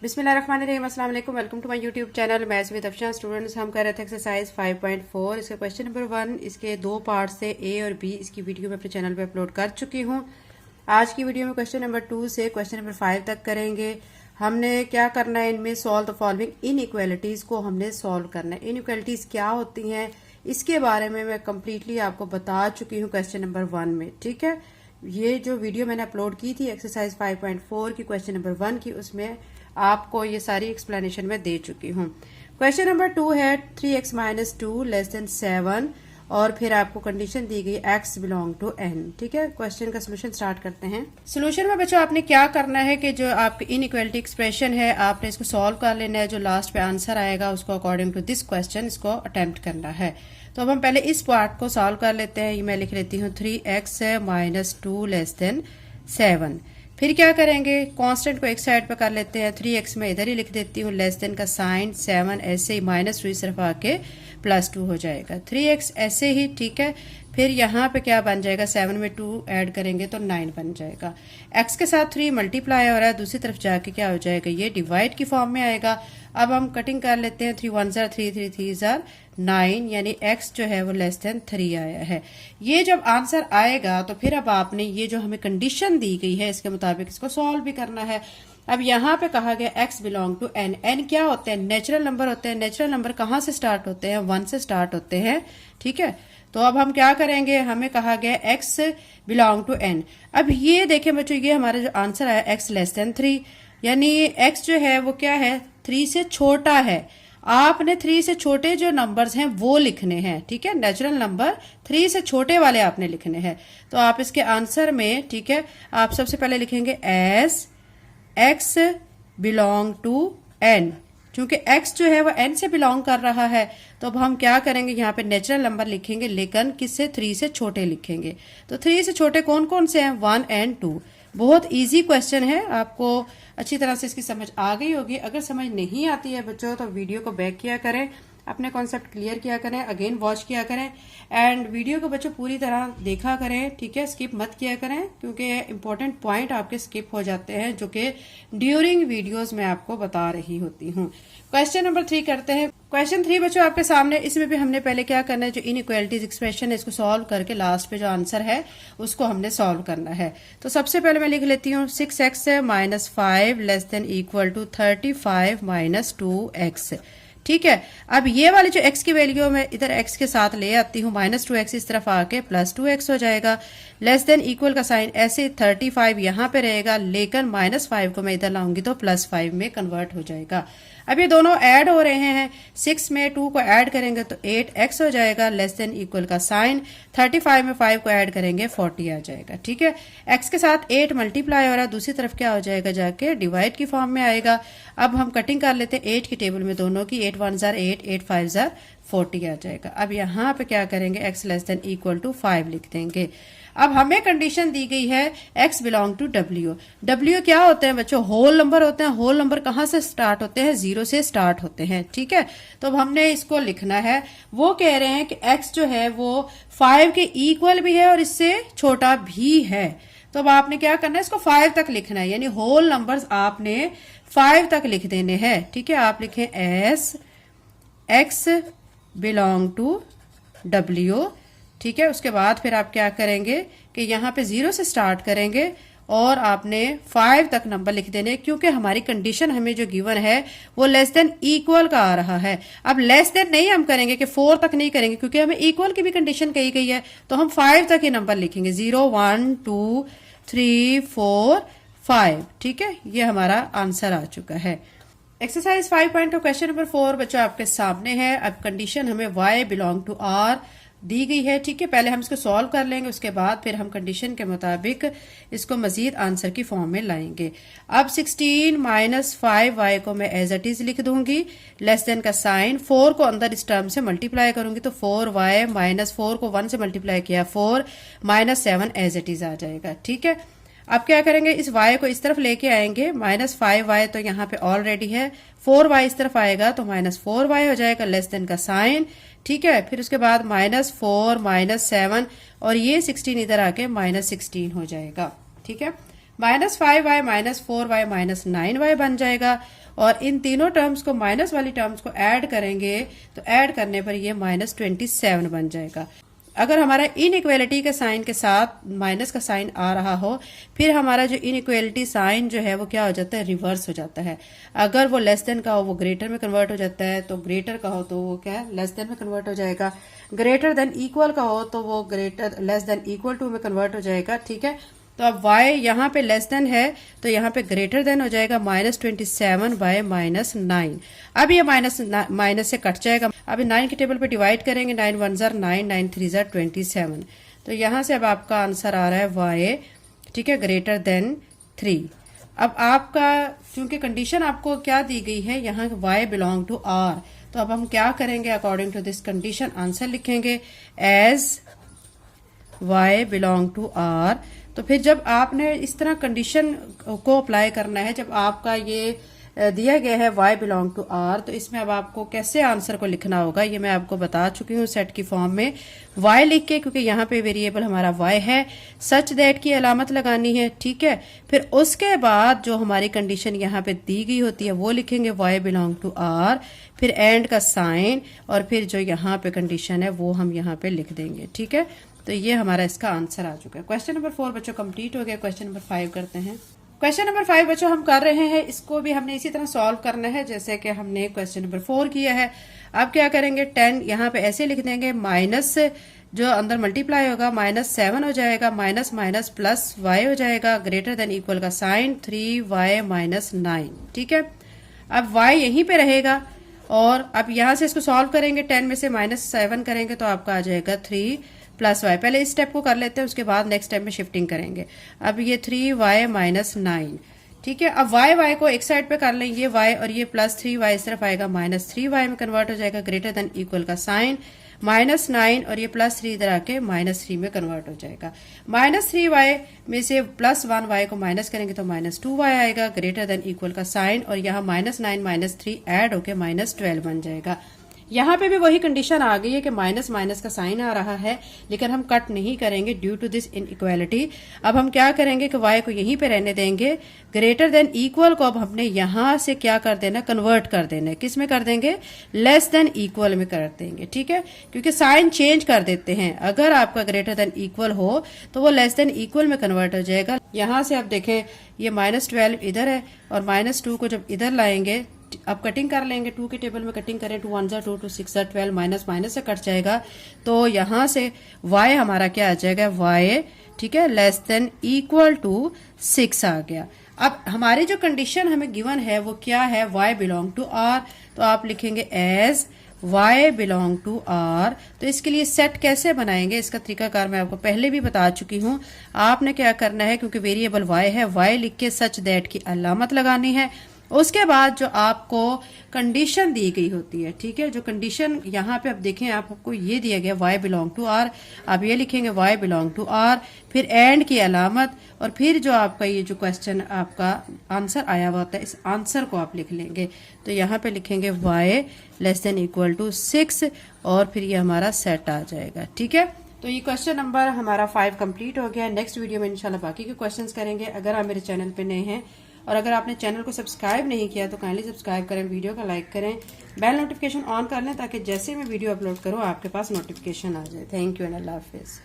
बिस्मिल्लाहिर्रहमानिर्रहीम, अस्सलाम वालेकुम। Welcome to my YouTube channel maths with Afshan. Students, हम कर रहे थे एक्सरसाइज 5.4। इसका क्वेश्चन नंबर 1, इसके दो पार्ट से ए और बी इसकी वीडियो मैं अपने चैनल पे अपलोड कर चुकी हूँ। आज की वीडियो में क्वेश्चन नंबर 2 से क्वेश्चन नंबर 5 तक करेंगे। हमने क्या करना है, इनमें सॉल्व द फॉलोइंग इनइक्वालिटीज को हमने सॉल्व करना है। इनइक्वालिटीज क्या होती हैं इसके बारे में मैं कम्प्लीटली आपको बता चुकी हूँ क्वेश्चन नंबर 1 में। ठीक है, ये जो वीडियो मैंने अपलोड की थी एक्सरसाइज 5.4 की क्वेश्चन नंबर 1 की, उसमें आपको ये सारी एक्सप्लेनेशन में दे चुकी हूँ। क्वेश्चन नंबर 2 है 3x माइनस 2 लेस देन 7 और फिर आपको कंडीशन दी गई x बिलोंग टू n। ठीक है, क्वेश्चन का सोल्यूशन स्टार्ट करते हैं। सोल्यूशन में बच्चों आपने क्या करना है कि जो आपकी इनइक्वालिटी एक्सप्रेशन है आपने इसको सॉल्व कर लेना है। जो लास्ट पे आंसर आएगा उसको अकॉर्डिंग टू दिस क्वेश्चन इसको अटेम्प्ट करना है। तो अब हम पहले इस पार्ट को सॉल्व कर लेते हैं। ये मैं लिख लेती हूँ 3x माइनस 2 लेस देन 7। फिर क्या करेंगे, कांस्टेंट को एक साइड पे कर लेते हैं। 3x में इधर ही लिख देती हूँ, लेस देन का साइन 7 ऐसे ही माइनस 2 सिर्फ आके प्लस 2 हो जाएगा। 3x ऐसे ही, ठीक है। फिर यहाँ पे क्या बन जाएगा, 7 में 2 ऐड करेंगे तो 9 बन जाएगा। x के साथ 3 मल्टीप्लाई हो रहा है, दूसरी तरफ जाके क्या हो जाएगा, ये डिवाइड की फॉर्म में आएगा। अब हम कटिंग कर लेते हैं। 3 1 जार 3 3 3 जार 9, यानी x जो है वो लेस देन 3 आया है। ये जब आंसर आएगा तो फिर अब आपने ये जो हमें कंडीशन दी गई है इसके मुताबिक इसको सॉल्व भी करना है। अब यहाँ पे कहा गया x belong to n। n क्या होते हैं, नेचुरल नंबर होते हैं। नेचुरल नंबर कहाँ से स्टार्ट होते हैं, 1 से स्टार्ट होते हैं। ठीक है, तो अब हम क्या करेंगे, हमें कहा गया x बिलोंग टू n। अब ये देखें बच्चों, ये हमारा जो आंसर आया x लेस देन 3, यानी x जो है वो क्या है, 3 से छोटा है। आपने 3 से छोटे जो नंबर्स हैं वो लिखने हैं। ठीक है, नेचुरल नंबर 3 से छोटे वाले आपने लिखने हैं। तो आप इसके आंसर में, ठीक है, आप सबसे पहले लिखेंगे as x belong to n। क्योंकि x जो है वो n से बिलोंग कर रहा है, तो अब हम क्या करेंगे, यहाँ पे नेचुरल नंबर लिखेंगे लेकिन किससे, 3 से छोटे लिखेंगे। तो 3 से छोटे कौन कौन से हैं, 1 एंड 2। बहुत इजी क्वेश्चन है, आपको अच्छी तरह से इसकी समझ आ गई होगी। अगर समझ नहीं आती है बच्चों तो वीडियो को बैक किया करें, अपने कॉन्सेप्ट क्लियर किया करें, अगेन वॉच किया करें एंड वीडियो को बच्चों पूरी तरह देखा करें। ठीक है, स्किप मत किया करें क्योंकि इंपॉर्टेंट पॉइंट आपके स्किप हो जाते हैं जो कि ड्यूरिंग वीडियोस में आपको बता रही होती हूँ। क्वेश्चन नंबर 3 करते हैं। क्वेश्चन 3 बच्चों आपके सामने, इसमें भी हमने पहले क्या करना है, जो इनइक्वालिटीज एक्सप्रेशन है इसको सॉल्व करके लास्ट पे जो आंसर है उसको हमने सॉल्व करना है। तो सबसे पहले मैं लिख लेती हूँ 6x minus 5 less than equal to 35 minus 2x। ठीक है, अब ये वाली जो x की वैल्यू मैं इधर x के साथ ले आती हूँ, माइनस 2x इस तरफ आके प्लस 2x हो जाएगा। लेस देन इक्वल का साइन ऐसे 35 यहाँ पे रहेगा, लेकिन माइनस 5 को मैं इधर लाऊंगी तो प्लस 5 में कन्वर्ट हो जाएगा। अब ये दोनों ऐड हो रहे हैं, 6 में 2 को ऐड करेंगे तो 8x हो जाएगा। लेस देन इक्वल का साइन 35 में 5 को ऐड करेंगे 40 आ जाएगा। ठीक है, x के साथ 8 मल्टीप्लाई हो रहा है, दूसरी तरफ क्या हो जाएगा, जाके डिवाइड की फॉर्म में आएगा। अब हम कटिंग कर लेते हैं 8 की टेबल में दोनों की। 8 1 जार 8, 8 5 जार 40 आ जाएगा। अब यहाँ पे क्या करेंगे, x less than equal to 5 लिख देंगे। अब हमें कंडीशन दी गई है x belong to w। w क्या होते हैं बच्चों, होल नंबर होते हैं। होल नंबर कहाँ से स्टार्ट होते हैं, 0 से स्टार्ट होते हैं। ठीक है, तो अब हमने इसको लिखना है। वो कह रहे हैं कि x जो है वो 5 के इक्वल भी है और इससे छोटा भी है। तो अब आपने क्या करना है, इसको 5 तक लिखना है, यानी होल नंबर्स आपने 5 तक लिख देने हैं। ठीक है, आप लिखें as x belong to w। ठीक है, उसके बाद फिर आप क्या करेंगे कि यहाँ पे 0 से स्टार्ट करेंगे और आपने 5 तक नंबर लिख देने, क्योंकि हमारी कंडीशन हमें जो गिवन है वो लेस देन इक्वल का आ रहा है। अब लेस देन नहीं हम करेंगे कि 4 तक नहीं करेंगे, क्योंकि हमें इक्वल की भी कंडीशन कही गई है। तो हम 5 तक ही नंबर लिखेंगे, 0 1 2 3 4 5। ठीक है, ये हमारा आंसर आ चुका है। एक्सरसाइज 5 क्वेश्चन नंबर 4 बच्चों आपके सामने है। अब कंडीशन हमें y बिलोंग टू r दी गई है। ठीक है, पहले हम इसको सॉल्व कर लेंगे, उसके बाद फिर हम कंडीशन के मुताबिक इसको मजीद आंसर की फॉर्म में लाएंगे। अब 16 माइनस 5y को मैं एज इट इज लिख दूंगी। लेस देन का साइन 4 को अंदर इस टर्म से मल्टीप्लाई करूंगी तो 4y माइनस 4 को 1 से मल्टीप्लाई किया 4 माइनस 7 एज इट इज आ जाएगा। ठीक है, अब क्या करेंगे, इस y को इस तरफ लेके आएंगे। माइनस 5y तो यहाँ पे ऑलरेडी है, 4y इस तरफ आएगा तो माइनस 4y हो जाएगा। लेस देन का साइन, ठीक है, फिर उसके बाद माइनस 4 माइनस 7 और ये 16 इधर आके माइनस 16 हो जाएगा। ठीक है, minus 5y minus 4y minus 9y बन जाएगा। और इन तीनों टर्म्स को माइनस वाली टर्म्स को ऐड करेंगे तो ऐड करने पर ये -27 बन जाएगा। अगर हमारा इनइक्वालिटी के साइन के साथ माइनस का साइन आ रहा हो, फिर हमारा जो इनइक्वालिटी साइन जो है वो क्या हो जाता है, रिवर्स हो जाता है। अगर वो लेस देन का हो वो ग्रेटर में कन्वर्ट हो जाता है, तो ग्रेटर का हो तो वो क्या है, लेस देन में कन्वर्ट हो जाएगा। ग्रेटर देन इक्वल का हो तो वो greater less than equal to में कन्वर्ट हो जाएगा। ठीक है, तो अब y यहाँ पे लेस देन है तो यहाँ पे ग्रेटर देन हो जाएगा -27 बाय -9। अब ये माइनस से कट जाएगा। अब 9 के टेबल पे डिवाइड करेंगे, 9 1 ज़ार 9, 9 3 ज़ार 27। तो यहाँ से अब आपका आंसर आ रहा है y, ठीक है, ग्रेटर देन 3। अब आपका क्योंकि कंडीशन आपको क्या दी गई है यहाँ y बिलोंग टू r, तो अब हम क्या करेंगे, according to this condition answer लिखेंगे as y belong to r। तो फिर जब आपने इस तरह कंडीशन को अप्लाई करना है, जब आपका ये दिया गया है y बिलोंग टू r, तो इसमें अब आपको कैसे आंसर को लिखना होगा ये मैं आपको बता चुकी हूँ सेट की फॉर्म में। y लिख के, क्योंकि यहाँ पे वेरिएबल हमारा y है, सच दैट की अलामत लगानी है। ठीक है, फिर उसके बाद जो हमारी कंडीशन यहाँ पे दी गई होती है वो लिखेंगे y बिलोंग टू r, फिर एंड का साइन, और फिर जो यहाँ पे कंडीशन है वो हम यहाँ पे लिख देंगे। ठीक है, तो ये हमारा इसका आंसर आ चुका है। क्वेश्चन नंबर 4 बच्चों कंप्लीट हो गया। क्वेश्चन नंबर 5 करते हैं। क्वेश्चन नंबर 5 बच्चों हम कर रहे हैं, इसको भी हमने इसी तरह सॉल्व करना है जैसे कि हमने क्वेश्चन नंबर 4 किया है। अब क्या करेंगे, 10 यहाँ पे ऐसे लिख देंगे, माइनस जो अंदर मल्टीप्लाई होगा -7 हो जाएगा, माइनस माइनस प्लस y हो जाएगा, ग्रेटर देन इक्वल का साइन 3y -9। ठीक है, अब y यहीं पे रहेगा और अब यहाँ से इसको सॉल्व करेंगे, 10 में से -7 करेंगे तो आपका आ जाएगा 3 प्लस y। पहले इस स्टेप को कर लेते हैं, उसके बाद नेक्स्ट स्टेप में शिफ्टिंग करेंगे। अब ये 3y -9। ठीक है, अब y को एक साइड पे कर लें, ये y और ये प्लस 3y इस तरफ आएगा, -3y में कन्वर्ट हो जाएगा, ग्रेटर देन इक्वल का साइन -9 और ये +3 इधर आके -3 में कन्वर्ट हो जाएगा। -3y में से +1y को माइनस करेंगे तो -2y आएगा, ग्रेटर देन इक्वल का साइन, और यहाँ -9 -3 ऐड होके -12 बन जाएगा। यहाँ पे भी वही कंडीशन आ गई है कि माइनस माइनस का साइन आ रहा है, लेकिन हम कट नहीं करेंगे ड्यू टू दिस इनइक्वालिटी। अब हम क्या करेंगे कि y को यहीं पे रहने देंगे, ग्रेटर देन इक्वल को अब हमने यहाँ से क्या कर देना, कन्वर्ट कर देना है। किस में कर देंगे, लेस देन इक्वल में कर देंगे। ठीक है, क्योंकि साइन चेंज कर देते हैं। अगर आपका ग्रेटर देन इक्वल हो तो वो लेस देन इक्वल में कन्वर्ट हो जाएगा। यहाँ से आप देखें ये -12 इधर है और -2 को जब इधर लाएंगे, अब कटिंग कर लेंगे, 2 के टेबल में कटिंग करें, 2 1 ज़ार 2, 2 6 ज़ार 12, माइनस माइनस से कट जाएगा, तो यहाँ से y हमारा क्या आ जाएगा, y, ठीक है, लेस देन इक्वल टू 6 आ गया। अब हमारी जो कंडीशन हमें गिवन है वो क्या है, y बिलोंग टू r, तो आप लिखेंगे as y belong to r। तो इसके लिए सेट कैसे बनाएंगे, इसका तरीकाकार मैं आपको पहले भी बता चुकी हूँ। आपने क्या करना है, क्योंकि वेरिएबल y है, y लिख के सच दैट की अलामत लगानी है। उसके बाद जो आपको कंडीशन दी गई होती है, ठीक है, जो कंडीशन यहाँ पे आप देखें, आपको ये दिया गया y बिलोंग टू r, आप ये लिखेंगे y बिलोंग टू r, फिर एंड की अलामत, और फिर जो आपका ये जो क्वेश्चन आपका आंसर आया हुआ होता है, इस आंसर को आप लिख लेंगे। तो यहाँ पे लिखेंगे y less than equal to 6 और फिर ये हमारा सेट आ जाएगा। ठीक है, तो ये क्वेश्चन नंबर हमारा 5 कंप्लीट हो गया। नेक्स्ट वीडियो में इंशाल्लाह बाकी के क्वेश्चंस करेंगे। अगर आप मेरे चैनल पे नए हैं और अगर आपने चैनल को सब्सक्राइब नहीं किया तो काइंडली सब्सक्राइब करें, वीडियो का लाइक करें, बेल नोटिफिकेशन ऑन कर लें ताकि जैसे मैं वीडियो अपलोड करूं आपके पास नोटिफिकेशन आ जाए। थैंक यू एंड अल्लाह हाफिज़।